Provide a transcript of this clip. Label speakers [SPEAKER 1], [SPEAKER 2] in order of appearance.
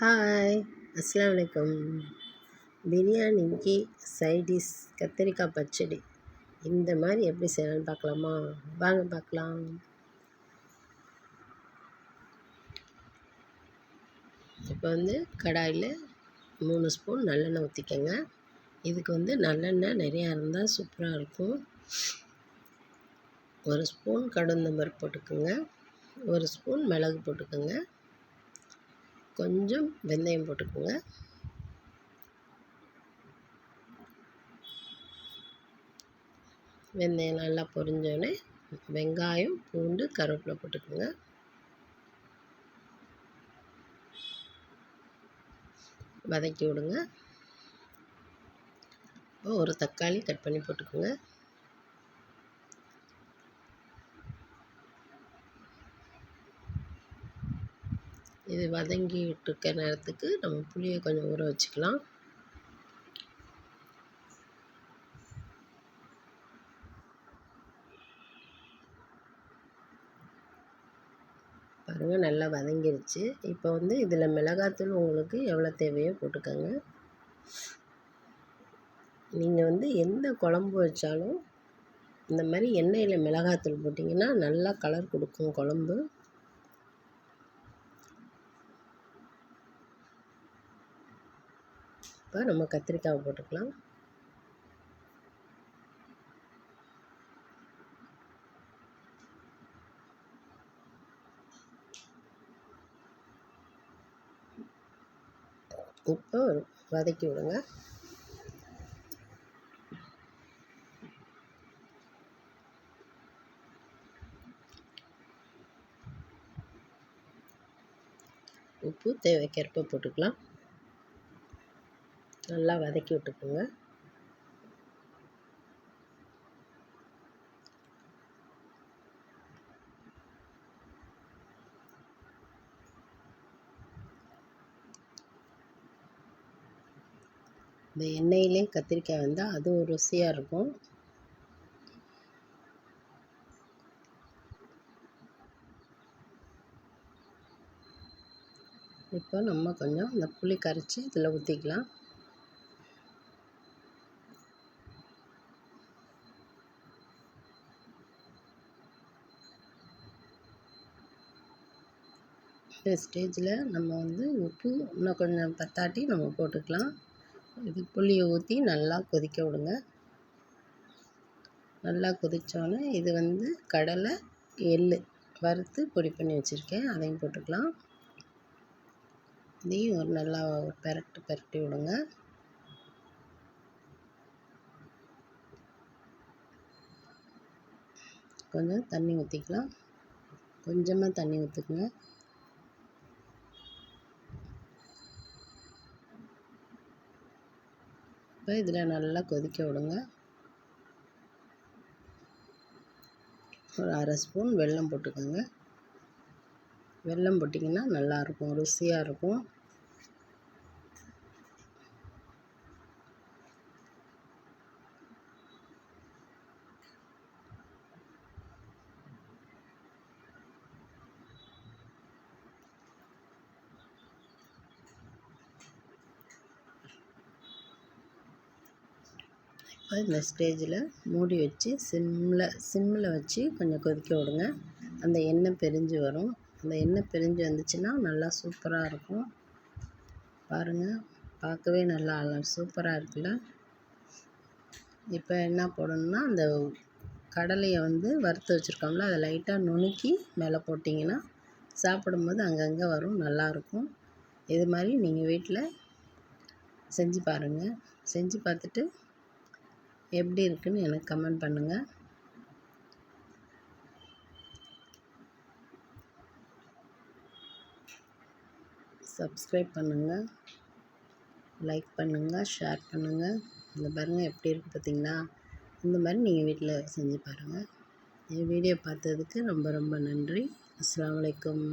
[SPEAKER 1] Hi, அஸ்ஸலாமு அலைக்கும். பிரியாணிக்கு சைடிஷ் கத்திரிக்காய் பச்சடி இந்த மாதிரி எப்படி செய்யலாம்னு பார்க்கலாமா? வாங்க பார்க்கலாம். இப்போ கடாயில் 3 ஸ்பூன் நல்லெண்ணெய் ஊற்றிக்கங்க. இதுக்கு நல்லெண்ணெய் நிறையா இருந்தால் சூப்பராக இருக்கும். 1 ஸ்பூன் கடுந்தம்பருப்பு போட்டுக்கோங்க. 1 ஸ்பூன் மிளகு போட்டுக்கோங்க. கொஞ்சம் வெந்தயம் போட்டுக்கோங்க. வெந்தயம் நல்லா பொரிஞ்சோடனே வெங்காயம், பூண்டு, கருவேப்பிலை போட்டுக்கோங்க. வதக்கி விடுங்க. ஒரு தக்காளி கட் பண்ணி போட்டுக்கோங்க. இது வதங்கிட்டு இருக்க நேரத்துக்கு நம்ம புளியை கொஞ்சம் ஊற வச்சுக்கலாம். பாருங்கள், நல்லா வதங்கிருச்சு. இப்போ இதில் மிளகாத்தூள் உங்களுக்கு எவ்வளோ தேவையோ போட்டுக்கோங்க. நீங்கள் எந்த குழம்பு வச்சாலும் இந்த மாதிரி எண்ணெயில் மிளகாத்தூள் போட்டிங்கன்னா நல்லா கலர் கொடுக்கும் குழம்பு. இப்போ நம்ம கத்திரிக்காவை போட்டுக்கலாம். இப்போ வதக்கி விடுங்க. உப்பு தேவைக்கேற்ப போட்டுக்கலாம். நல்லா வதக்கி விட்டுக்குங்க. இந்த எண்ணெயிலே கத்திரிக்காய் வந்தால் அது ஒரு ருசியாக இருக்கும். இப்போ நம்ம கொஞ்சம் இந்த புளி கரைச்சி இதில் ஊற்றிக்கலாம். இந்த ஸ்டேஜில் நம்ம உப்பு இன்னும் கொஞ்சம் பத்தாட்டி நம்ம போட்டுக்கலாம். இது புளியை ஊற்றி நல்லா கொதிக்க விடுங்க. நல்லா கொதித்தோன்னே இது கடலை, எள் வறுத்து பொடி பண்ணி வச்சுருக்கேன், அதையும் போட்டுக்கலாம். இதையும் ஒரு நல்லா பெரட்டி விடுங்க. கொஞ்சம் தண்ணி ஊற்றிக்கலாம். கொஞ்சமாக தண்ணி ஊற்றிக்குங்க. இப்போ இதில் நல்லா கொதிக்க விடுங்க. ஒரு 1/2 ஸ்பூன் வெல்லம் போட்டுக்கோங்க. வெல்லம் போட்டிங்கன்னா நல்லாயிருக்கும், ருசியாக இருக்கும். இப்போ இந்த ஸ்டேஜில் மூடி வச்சு சிம்மில் வச்சு கொஞ்சம் கொதிக்க விடுங்க. அந்த எண்ணெய் பிரிஞ்சு வரும். அந்த எண்ணெய் பிரிஞ்சு வந்துச்சுன்னா நல்லா சூப்பராக இருக்கும். பாருங்கள், பார்க்கவே நல்லா சூப்பராக இருக்குல்ல. இப்போ என்ன போடணும்னா, அந்த கடலையை வறுத்து வச்சுருக்கோம்ல, அதை லைட்டாக நுணுக்கி மேலே போட்டிங்கன்னா சாப்பிடும்போது அங்கங்கே வரும், நல்லாயிருக்கும். இது மாதிரி நீங்கள் வீட்டில் செஞ்சு பாருங்கள். செஞ்சு பார்த்துட்டு எப்படி இருக்குன்னு எனக்கு கமெண்ட் பண்ணுங்கள். சப்ஸ்கிரைப் பண்ணுங்கள், லைக் பண்ணுங்கள், ஷேர் பண்ணுங்கள். இந்த பாருங்கள் எப்படி இருக்குது பார்த்தீங்களா? இந்த மாதிரி நீங்கள் வீட்டில் செஞ்சு பாருங்கள். என் வீடியோ பார்த்ததுக்கு ரொம்ப ரொம்ப நன்றி. அஸ்ஸலாமு அலைக்கும்.